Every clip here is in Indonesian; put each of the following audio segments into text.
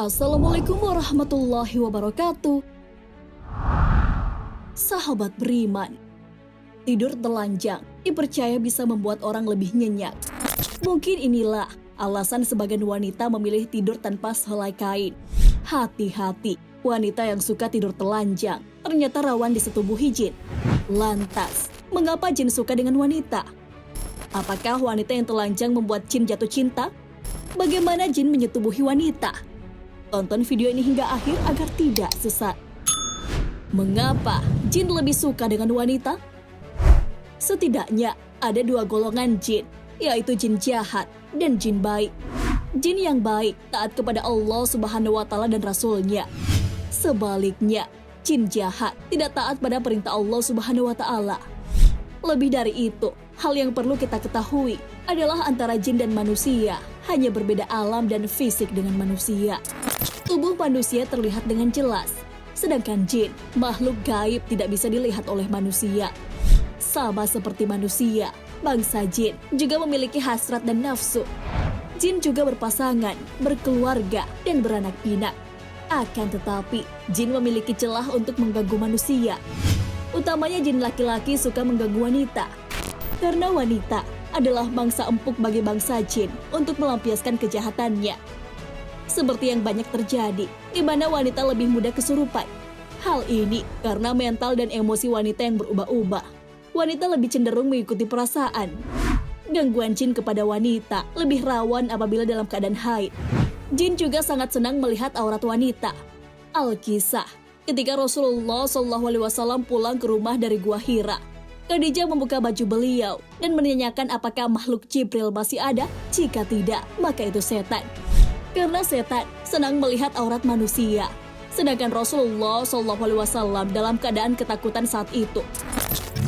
Assalamualaikum warahmatullahi wabarakatuh. Sahabat beriman, tidur telanjang dipercaya bisa membuat orang lebih nyenyak. Mungkin inilah alasan sebagian wanita memilih tidur tanpa sehelai kain. Hati-hati, wanita yang suka tidur telanjang ternyata rawan disetubuhi jin. Lantas, mengapa jin suka dengan wanita? Apakah wanita yang telanjang membuat jin jatuh cinta? Bagaimana jin menyetubuhi wanita? Tonton video ini hingga akhir agar tidak sesat. Mengapa jin lebih suka dengan wanita? Setidaknya ada dua golongan jin, yaitu jin jahat dan jin baik. Jin yang baik taat kepada Allah Subhanahu wa Ta'ala dan Rasul-Nya. Sebaliknya, jin jahat tidak taat pada perintah Allah Subhanahu wa Ta'ala. Lebih dari itu, hal yang perlu kita ketahui adalah antara jin dan manusia hanya berbeda alam dan fisik dengan manusia. Tubuh manusia terlihat dengan jelas, sedangkan jin, makhluk gaib, tidak bisa dilihat oleh manusia. Sama seperti manusia, bangsa jin juga memiliki hasrat dan nafsu. Jin juga berpasangan, berkeluarga, dan beranak pinak. Akan tetapi, jin memiliki celah untuk mengganggu manusia. Utamanya jin laki-laki suka mengganggu wanita. Karena wanita adalah mangsa empuk bagi bangsa jin untuk melampiaskan kejahatannya. Seperti yang banyak terjadi, di mana wanita lebih mudah kesurupan. Hal ini karena mental dan emosi wanita yang berubah-ubah. Wanita lebih cenderung mengikuti perasaan. Gangguan jin kepada wanita lebih rawan apabila dalam keadaan haid. Jin juga sangat senang melihat aurat wanita. Al-Kisah, ketika Rasulullah SAW pulang ke rumah dari Gua Hira, Khadijah membuka baju beliau dan menanyakan apakah makhluk Jibril masih ada. Jika tidak, maka itu setan. Karena setan senang melihat aurat manusia, sedangkan Rasulullah SAW dalam keadaan ketakutan saat itu.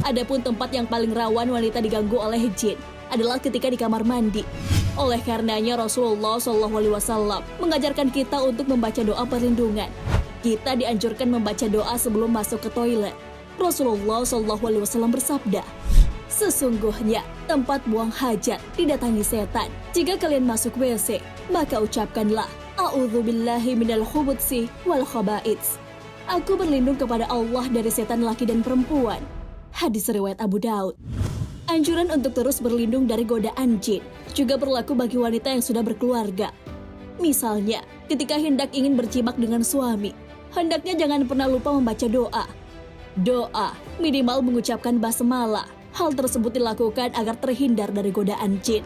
Adapun tempat yang paling rawan wanita diganggu oleh jin adalah ketika di kamar mandi. Oleh karenanya Rasulullah SAW mengajarkan kita untuk membaca doa perlindungan. Kita dianjurkan membaca doa sebelum masuk ke toilet. Rasulullah SAW bersabda, "Sesungguhnya tempat buang hajat didatangi setan. Jika kalian masuk WC, maka ucapkanlah, A'udzubillahi minal khubutsi wal khaba'its. Aku berlindung kepada Allah dari setan laki dan perempuan." Hadis riwayat Abu Daud. Anjuran untuk terus berlindung dari godaan jin juga berlaku bagi wanita yang sudah berkeluarga. Misalnya, ketika hendak ingin berjimak dengan suami, hendaknya jangan pernah lupa membaca doa. Doa minimal mengucapkan basmalah. Hal tersebut dilakukan agar terhindar dari godaan jin.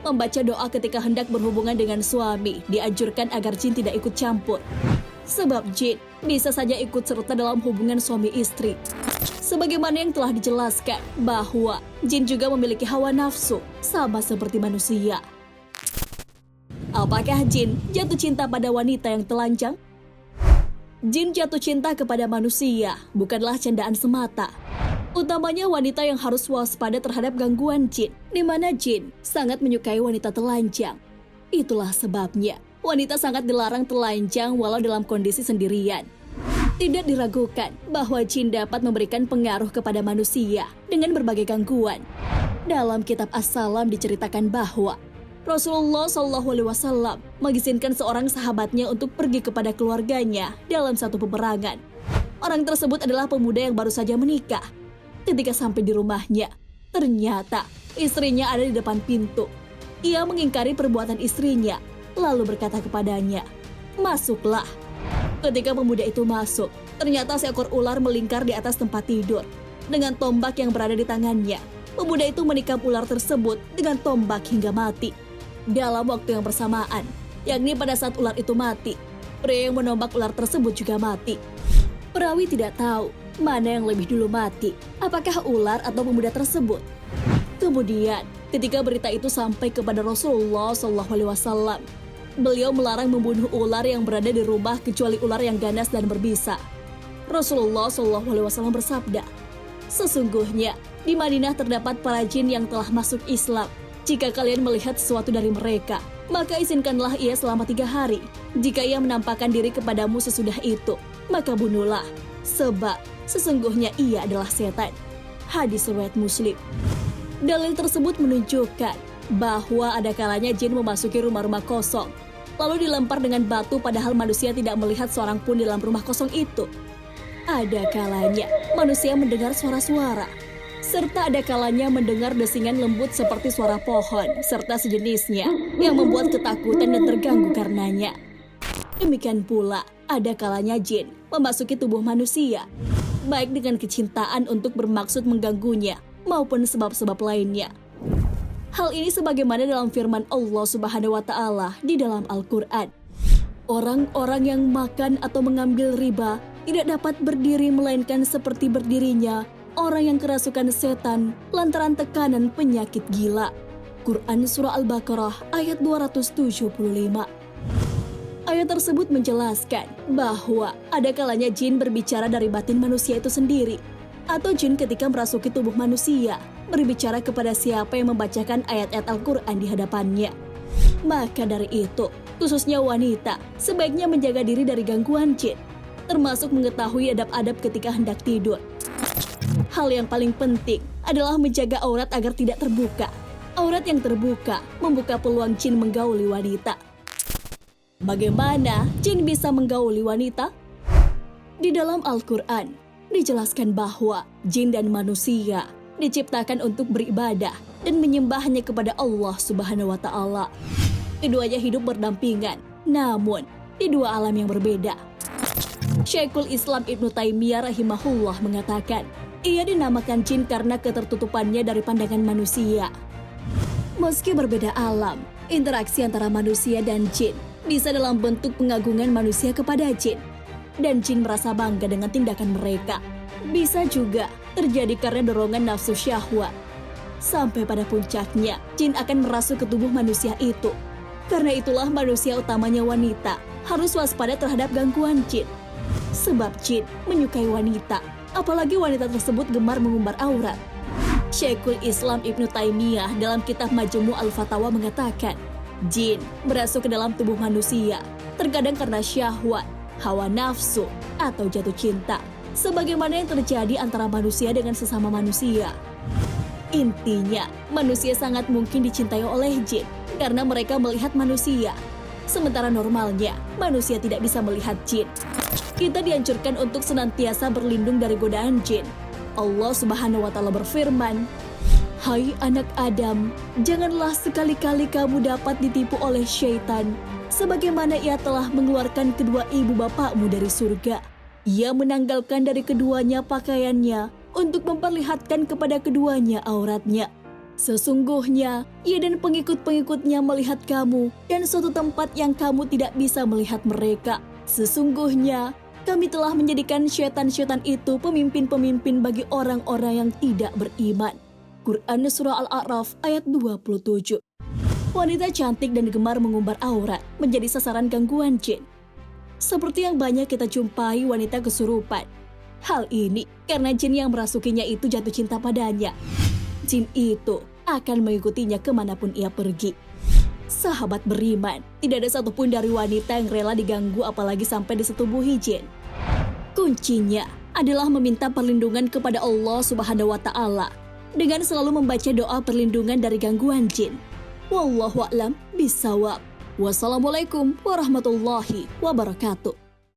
Membaca doa ketika hendak berhubungan dengan suami dianjurkan agar jin tidak ikut campur. Sebab jin bisa saja ikut serta dalam hubungan suami istri. Sebagaimana yang telah dijelaskan bahwa jin juga memiliki hawa nafsu sama seperti manusia. Apakah jin jatuh cinta pada wanita yang telanjang? Jin jatuh cinta kepada manusia bukanlah candaan semata. Utamanya wanita yang harus waspada terhadap gangguan jin, di mana jin sangat menyukai wanita telanjang. Itulah sebabnya wanita sangat dilarang telanjang walau dalam kondisi sendirian. Tidak diragukan bahwa jin dapat memberikan pengaruh kepada manusia dengan berbagai gangguan. Dalam kitab As-Salam diceritakan bahwa Rasulullah SAW mengizinkan seorang sahabatnya untuk pergi kepada keluarganya dalam satu peperangan. Orang tersebut adalah pemuda yang baru saja menikah. Ketika sampai di rumahnya, ternyata istrinya ada di depan pintu. Ia mengingkari perbuatan istrinya, lalu berkata kepadanya, "Masuklah." Ketika pemuda itu masuk, ternyata seekor ular melingkar di atas tempat tidur. Dengan tombak yang berada di tangannya, pemuda itu menikam ular tersebut dengan tombak hingga mati. Dalam waktu yang bersamaan, yakni pada saat ular itu mati, pria yang menombak ular tersebut juga mati. Perawi tidak tahu mana yang lebih dulu mati, apakah ular atau pemuda tersebut. Kemudian, ketika berita itu sampai kepada Rasulullah SAW, beliau melarang membunuh ular yang berada di rumah kecuali ular yang ganas dan berbisa. Rasulullah SAW bersabda, "Sesungguhnya di Madinah terdapat para jin yang telah masuk Islam. Jika kalian melihat sesuatu dari mereka, maka izinkanlah ia selama 3 hari. Jika ia menampakkan diri kepadamu sesudah itu, maka bunuhlah. Sebab sesungguhnya ia adalah setan." Hadis riwayat Muslim. Dalil tersebut menunjukkan bahwa ada kalanya jin memasuki rumah-rumah kosong lalu dilempar dengan batu padahal manusia tidak melihat seorang pun di dalam rumah kosong itu. Ada kalanya manusia mendengar suara-suara, serta ada kalanya mendengar desingan lembut seperti suara pohon, serta sejenisnya yang membuat ketakutan dan terganggu karenanya. Demikian pula, ada kalanya jin memasuki tubuh manusia, baik dengan kecintaan untuk bermaksud mengganggunya, maupun sebab-sebab lainnya. Hal ini sebagaimana dalam firman Allah Subhanahu wa Ta'ala di dalam Al-Quran. Orang-orang yang makan atau mengambil riba tidak dapat berdiri melainkan seperti berdirinya orang yang kerasukan setan lantaran tekanan penyakit gila. Quran Surah Al-Baqarah ayat 275. Ayat tersebut menjelaskan bahwa ada kalanya jin berbicara dari batin manusia itu sendiri, atau jin ketika merasuki tubuh manusia berbicara kepada siapa yang membacakan ayat-ayat Al-Quran di hadapannya. Maka dari itu, khususnya wanita sebaiknya menjaga diri dari gangguan jin, termasuk mengetahui adab-adab ketika hendak tidur. Hal yang paling penting adalah menjaga aurat agar tidak terbuka. Aurat yang terbuka membuka peluang jin menggauli wanita. Bagaimana jin bisa menggauli wanita? Di dalam Al-Quran dijelaskan bahwa jin dan manusia diciptakan untuk beribadah dan menyembahnya kepada Allah Subhanahu wa Ta'ala. Keduanya hidup berdampingan, namun di dua alam yang berbeda. Syekhul Islam Ibnu Taimiyah rahimahullah mengatakan, ia dinamakan jin karena ketertutupannya dari pandangan manusia. Meski berbeda alam, interaksi antara manusia dan jin bisa dalam bentuk pengagungan manusia kepada jin, dan jin merasa bangga dengan tindakan mereka. Bisa juga terjadi karena dorongan nafsu syahwat. Sampai pada puncaknya, jin akan merasuk ke tubuh manusia itu. Karena itulah manusia utamanya wanita harus waspada terhadap gangguan jin. Sebab jin menyukai wanita, apalagi wanita tersebut gemar mengumbar aurat. Syekhul Islam Ibnu Taimiyah dalam kitab Majmu' Al-Fatawa mengatakan, jin merasuk ke dalam tubuh manusia, terkadang karena syahwat, hawa nafsu, atau jatuh cinta, sebagaimana yang terjadi antara manusia dengan sesama manusia. Intinya, manusia sangat mungkin dicintai oleh jin karena mereka melihat manusia. Sementara normalnya, manusia tidak bisa melihat jin. Kita dianjurkan untuk senantiasa berlindung dari godaan jin. Allah Subhanahu wa Ta'ala berfirman, "Hai anak Adam, janganlah sekali-kali kamu dapat ditipu oleh syaitan, sebagaimana ia telah mengeluarkan kedua ibu bapakmu dari surga. Ia menanggalkan dari keduanya pakaiannya untuk memperlihatkan kepada keduanya auratnya. Sesungguhnya, ia dan pengikut-pengikutnya melihat kamu dan suatu tempat yang kamu tidak bisa melihat mereka. Sesungguhnya, kami telah menjadikan syaitan-syaitan itu pemimpin-pemimpin bagi orang-orang yang tidak beriman." Quran Surah Al-A'raf ayat 27. Wanita cantik dan gemar mengumbar aurat menjadi sasaran gangguan jin. Seperti yang banyak kita jumpai wanita kesurupan. Hal ini karena jin yang merasukinya itu jatuh cinta padanya. Jin itu akan mengikutinya kemanapun ia pergi. Sahabat beriman, tidak ada satupun dari wanita yang rela diganggu apalagi sampai disetubuhi jin. Kuncinya adalah meminta perlindungan kepada Allah Subhanahu wa Ta'ala dengan selalu membaca doa perlindungan dari gangguan jin. Wallahu a'lam bishawab. Wassalamualaikum warahmatullahi wabarakatuh.